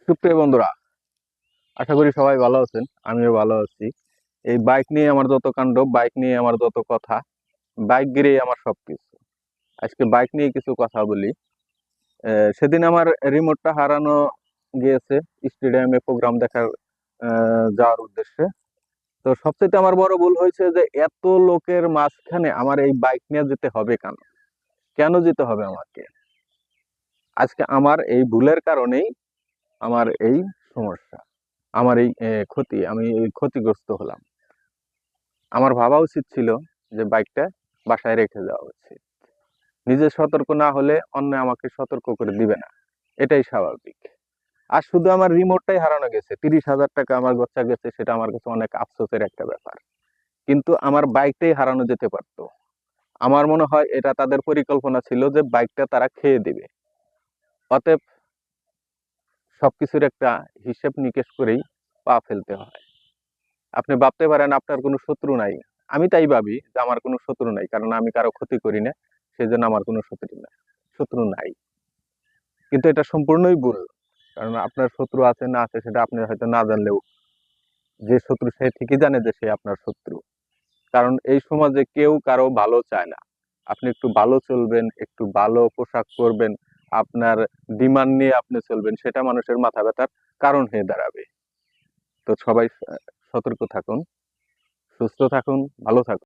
সুপ্রিয় বন্ধুরা, আশা করি সবাই ভালো আছেন। আমিও ভালো আছি। এই বাইক নিয়ে আমার যত কাণ্ড, বাইক নিয়ে আমার যত কথা, বাইক ঘিরেই আমার সবকিছু। আজকে বাইক নিয়ে কিছু কথা বলি। সেদিন আমার রিমোটটা হারানো গিয়েছে স্টেডিয়ামে প্রোগ্রাম দেখার যাওয়ার উদ্দেশ্যে। তো সবচেয়ে আমার বড় ভুল হয়েছে যে এত লোকের মাঝখানে আমার এই বাইক নিয়ে যেতে হবে কেন? কেন যেতে হবে আমাকে? আজকে আমার এই ভুলের কারণেই আমার এই সমস্যা, আমার এই ক্ষতি, আমি এই ক্ষতিগ্রস্ত হলাম। আমার ভাবা উচিত ছিল যে বাইকটা বাসায় রেখে যাওয়া উচিত। নিজে সতর্ক না হলে অন্য আমাকে সতর্ক করে দিবে না, এটাই স্বাভাবিক। আর শুধু আমার রিমোটটাই হারানো গেছে, 30,000 টাকা আমার গচ্চা গেছে, সেটা আমার কাছে অনেক আফসোসের একটা ব্যাপার। কিন্তু আমার বাইকটাই হারানো যেতে পারতো। আমার মনে হয় এটা তাদের পরিকল্পনা ছিল যে বাইকটা তারা খেয়ে দিবে। অতএব সবকিছুর একটা হিসেব নিকেশ করেই পা ফেলতে হয়। আপনি ভাবতে পারেন আপনার কোনো শত্রু নাই। আমি তাই ভাবি যে আমার কোনো শত্রু নাই, কারণ আমি কারো ক্ষতি করি না। সেজন্য আমার কোনো শত্রু নাই। কিন্তু এটা সম্পূর্ণই ভুল। কারণ আপনার শত্রু আছে না আছে সেটা আপনি হয়তো না জানলেও, যে শত্রু সে ঠিকই জানে যে সে আপনার শত্রু। কারণ এই সমাজে কেউ কারো ভালো চায় না। আপনি একটু ভালো চলবেন, একটু ভালো পোশাক পরবেন, আপনার ডিমান্ড নিয়ে আপনি চলবেন, সেটা মানুষের মাথা ব্যথার কারণ হয়ে দাঁড়াবে। তো সবাই সতর্ক থাকুন, সুস্থ থাকুন, ভালো থাকুন।